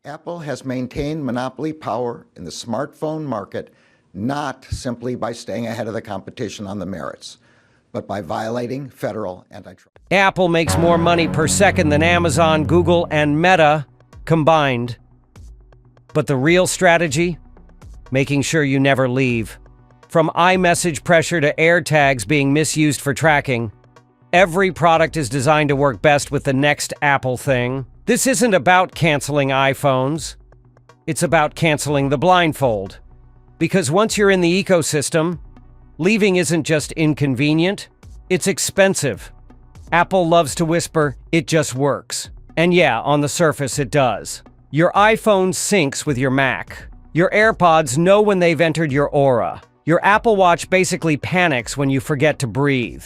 Apple has maintained monopoly power in the smartphone market not simply by staying ahead of the competition on the merits, but by violating federal antitrust. Apple makes more money per second than Amazon, Google, and Meta combined. But the real strategy? Making sure you never leave. From iMessage pressure to AirTags being misused for tracking, every product is designed to work best with the next Apple thing. This isn't about canceling iPhones. It's about canceling the blindfold. Because once you're in the ecosystem, leaving isn't just inconvenient, it's expensive. Apple loves to whisper, "It just works." And yeah, on the surface it does. Your iPhone syncs with your Mac. Your AirPods know when they've entered your aura. Your Apple Watch basically panics when you forget to breathe.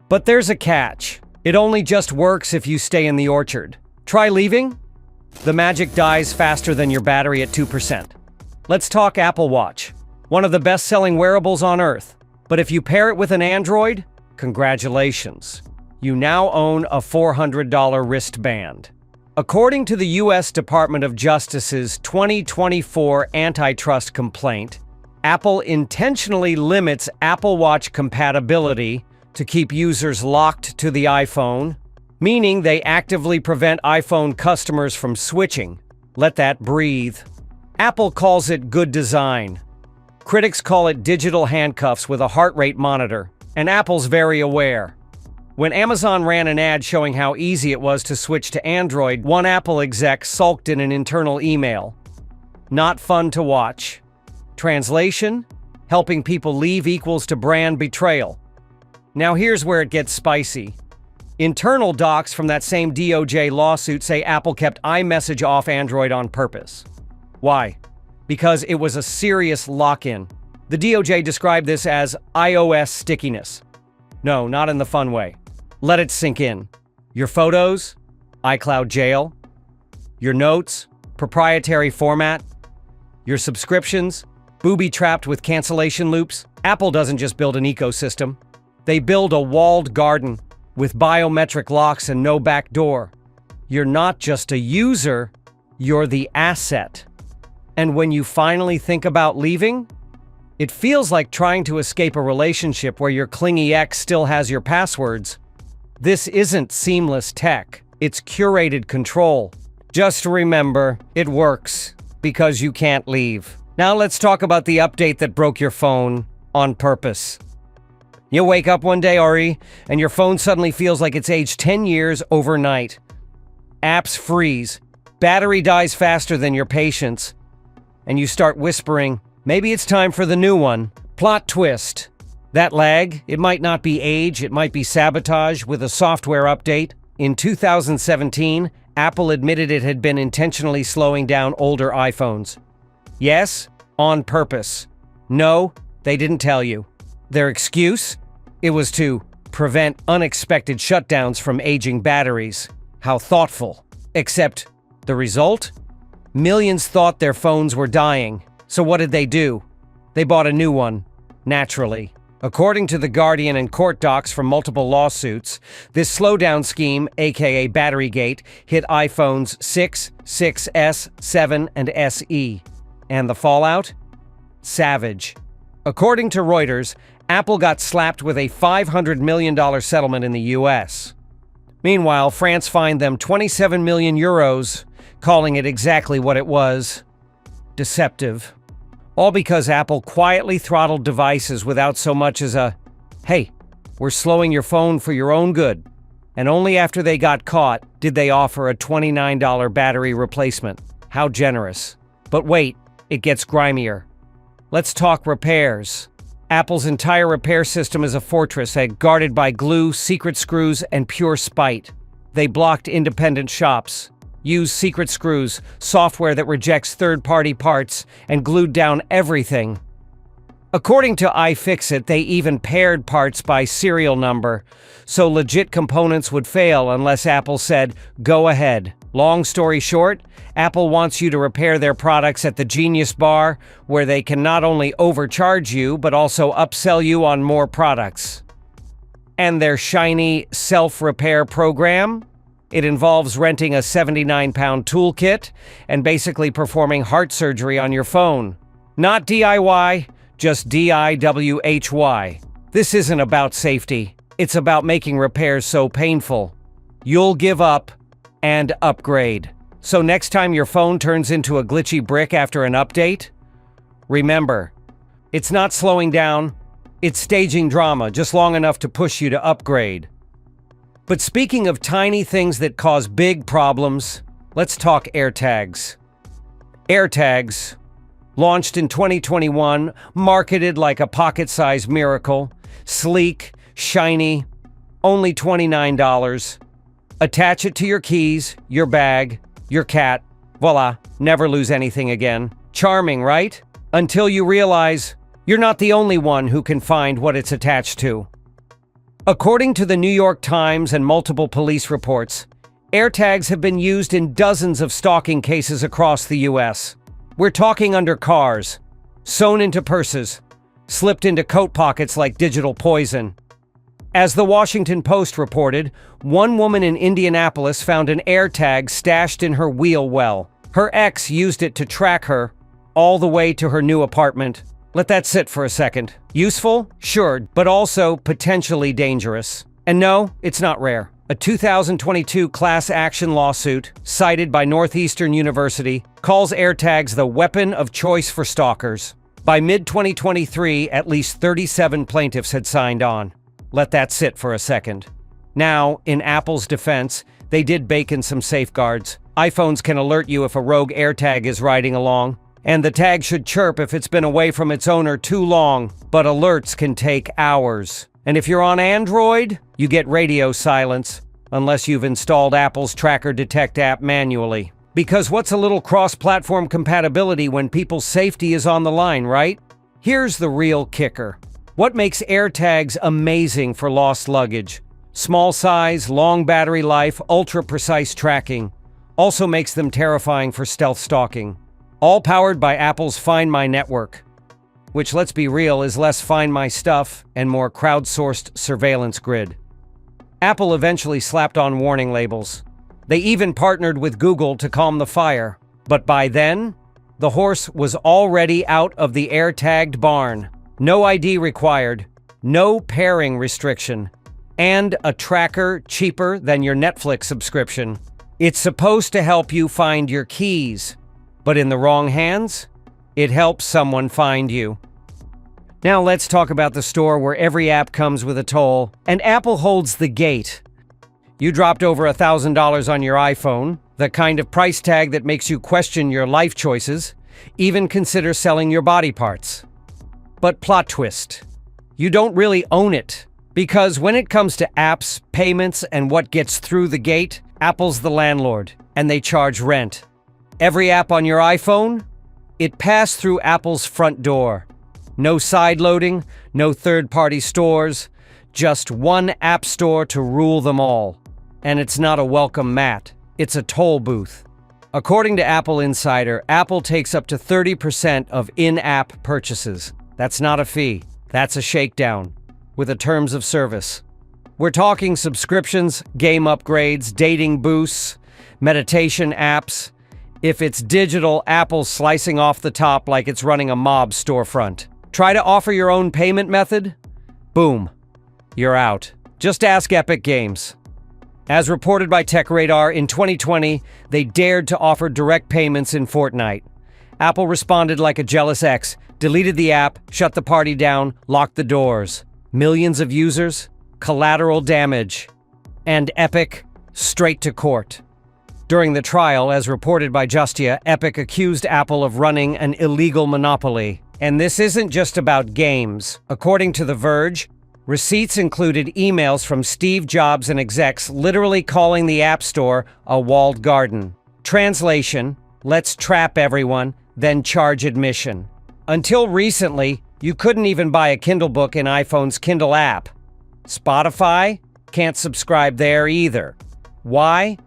But there's a catch. It only just works if you stay in the orchard. Try leaving? The magic dies faster than your battery at 2%. Let's talk Apple Watch, one of the best-selling wearables on Earth. But if you pair it with an Android, congratulations. You now own a $400 wristband. According to the U.S. Department of Justice's 2024 antitrust complaint, Apple intentionally limits Apple Watch compatibility to keep users locked to the iPhone, meaning they actively prevent iPhone customers from switching. Let that breathe. Apple calls it good design. Critics call it digital handcuffs with a heart rate monitor, and Apple's very aware. When Amazon ran an ad showing how easy it was to switch to Android, one Apple exec sulked in an internal email. Not fun to watch. Translation: helping people leave equals to brand betrayal. Now here's where it gets spicy. Internal docs from that same DOJ lawsuit say Apple kept iMessage off Android on purpose. Why? Because it was a serious lock-in. The DOJ described this as iOS stickiness. No, not in the fun way. Let it sink in. Your photos? iCloud jail. Your notes? Proprietary format. Your subscriptions? Booby-trapped with cancellation loops. Apple doesn't just build an ecosystem. They build a walled garden with biometric locks and no back door. You're not just a user, you're the asset. And when you finally think about leaving, it feels like trying to escape a relationship where your clingy ex still has your passwords. This isn't seamless tech, it's curated control. Just remember, it works because you can't leave. Now let's talk about the update that broke your phone on purpose. You wake up one day, Ari, and your phone suddenly feels like it's aged 10 years overnight. Apps freeze, battery dies faster than your patience, and you start whispering, maybe it's time for the new one. Plot twist. That lag, it might not be age, it might be sabotage with a software update. In 2017, Apple admitted it had been intentionally slowing down older iPhones. Yes, on purpose. No, they didn't tell you. Their excuse? It was to prevent unexpected shutdowns from aging batteries. How thoughtful. Except, the result? Millions thought their phones were dying. So what did they do? They bought a new one. Naturally. According to The Guardian and court docs from multiple lawsuits, this slowdown scheme, aka Batterygate, hit iPhones 6, 6S, 7, and SE. And the fallout? Savage. According to Reuters, Apple got slapped with a $500 million settlement in the US. Meanwhile, France fined them 27 million euros, calling it exactly what it was: deceptive. All because Apple quietly throttled devices without so much as a, "Hey, we're slowing your phone for your own good." And only after they got caught did they offer a $29 battery replacement. How generous. But wait, it gets grimier. Let's talk repairs. Apple's entire repair system is a fortress guarded by glue, secret screws, and pure spite. They blocked independent shops, used secret screws, software that rejects third-party parts, and glued down everything. According to iFixit, they even paired parts by serial number, so legit components would fail unless Apple said, "Go ahead." Long story short, Apple wants you to repair their products at the Genius Bar, where they can not only overcharge you, but also upsell you on more products. And their shiny self-repair program? It involves renting a 79-pound toolkit and basically performing heart surgery on your phone. Not DIY, just DIWHY. This isn't about safety. It's about making repairs so painful you'll give up and upgrade. So next time your phone turns into a glitchy brick after an update, remember, it's not slowing down, it's staging drama just long enough to push you to upgrade. But speaking of tiny things that cause big problems, let's talk AirTags. AirTags, launched in 2021, marketed like a pocket-sized miracle, sleek, shiny, only $29. Attach it to your keys, your bag, your cat. Voila, never lose anything again. Charming, right? Until you realize you're not the only one who can find what it's attached to. According to the New York Times and multiple police reports, AirTags have been used in dozens of stalking cases across the U.S. We're talking under cars, sewn into purses, slipped into coat pockets like digital poison. As the Washington Post reported, one woman in Indianapolis found an AirTag stashed in her wheel well. Her ex used it to track her all the way to her new apartment. Let that sit for a second. Useful? Sure, but also potentially dangerous. And no, it's not rare. A 2022 class action lawsuit, cited by Northeastern University, calls AirTags the weapon of choice for stalkers. By mid-2023, at least 37 plaintiffs had signed on. Let that sit for a second. Now, in Apple's defense, they did bake in some safeguards. iPhones can alert you if a rogue AirTag is riding along, and the tag should chirp if it's been away from its owner too long, but alerts can take hours. And if you're on Android, you get radio silence, unless you've installed Apple's Tracker Detect app manually. Because what's a little cross-platform compatibility when people's safety is on the line, right? Here's the real kicker. What makes AirTags amazing for lost luggage? Small size, long battery life, ultra-precise tracking. Also makes them terrifying for stealth stalking. All powered by Apple's Find My network, which, let's be real, is less Find My stuff and more crowdsourced surveillance grid. Apple eventually slapped on warning labels. They even partnered with Google to calm the fire. But by then, the horse was already out of the AirTagged barn. No ID required, no pairing restriction, and a tracker cheaper than your Netflix subscription. It's supposed to help you find your keys, but in the wrong hands, it helps someone find you. Now let's talk about the store where every app comes with a toll, and Apple holds the gate. You dropped over $1,000 on your iPhone, the kind of price tag that makes you question your life choices, even consider selling your body parts. But plot twist, you don't really own it, because when it comes to apps, payments, and what gets through the gate, Apple's the landlord, and they charge rent. Every app on your iPhone, it passed through Apple's front door. No side loading, no third-party stores, just one app store to rule them all. And it's not a welcome mat, it's a toll booth. According to Apple Insider, Apple takes up to 30% of in-app purchases. That's not a fee, that's a shakedown, with a terms of service. We're talking subscriptions, game upgrades, dating boosts, meditation apps. If it's digital, Apple's slicing off the top like it's running a mob storefront. Try to offer your own payment method? Boom, you're out. Just ask Epic Games. As reported by TechRadar, in 2020, they dared to offer direct payments in Fortnite. Apple responded like a jealous ex, deleted the app, shut the party down, locked the doors. Millions of users, collateral damage, and Epic straight to court. During the trial, as reported by Justia, Epic accused Apple of running an illegal monopoly. And this isn't just about games. According to The Verge, receipts included emails from Steve Jobs and execs literally calling the App Store a walled garden. Translation, let's trap everyone, then charge admission. Until recently, you couldn't even buy a Kindle book in iPhone's Kindle app. Spotify can't subscribe there either. Why?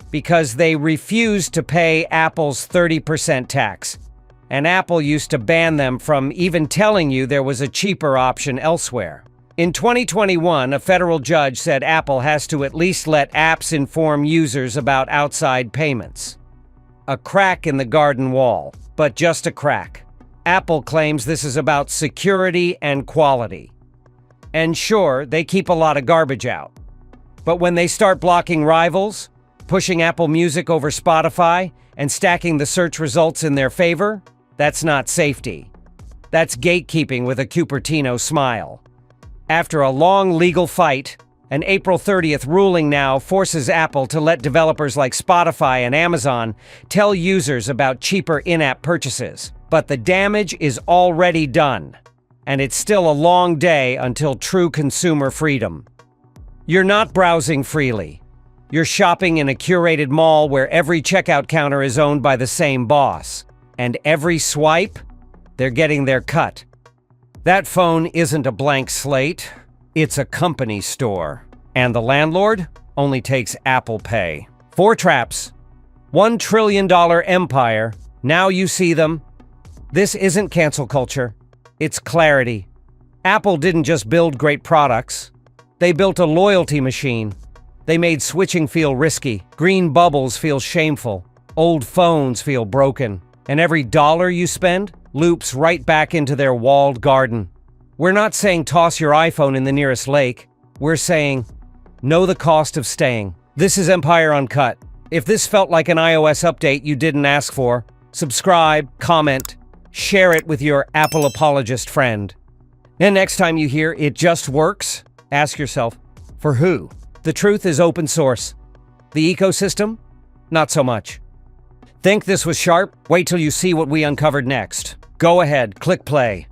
Because they refused to pay Apple's 30% tax. And Apple used to ban them from even telling you there was a cheaper option elsewhere. In 2021, a federal judge said Apple has to at least let apps inform users about outside payments. A crack in the garden wall, but just a crack. Apple claims this is about security and quality. And sure, they keep a lot of garbage out. But when they start blocking rivals, pushing Apple Music over Spotify, and stacking the search results in their favor, that's not safety. That's gatekeeping with a Cupertino smile. After a long legal fight, an April 30th ruling now forces Apple to let developers like Spotify and Amazon tell users about cheaper in-app purchases. But the damage is already done, and it's still a long day until true consumer freedom. You're not browsing freely. You're shopping in a curated mall where every checkout counter is owned by the same boss. And every swipe, they're getting their cut. That phone isn't a blank slate, it's a company store. And the landlord only takes Apple Pay. 4 traps, $1 trillion empire, now you see them. This isn't cancel culture, it's clarity. Apple didn't just build great products, they built a loyalty machine. They made switching feel risky, green bubbles feel shameful, old phones feel broken, and every dollar you spend loops right back into their walled garden. We're not saying toss your iPhone in the nearest lake. We're saying know the cost of staying. This is Empire Uncut. If this felt like an iOS update you didn't ask for, subscribe, comment, share it with your Apple apologist friend. And next time you hear "it just works," ask yourself, for who? The truth is open source. The ecosystem? Not so much. Think this was sharp? Wait till you see what we uncovered next. Go ahead, click play.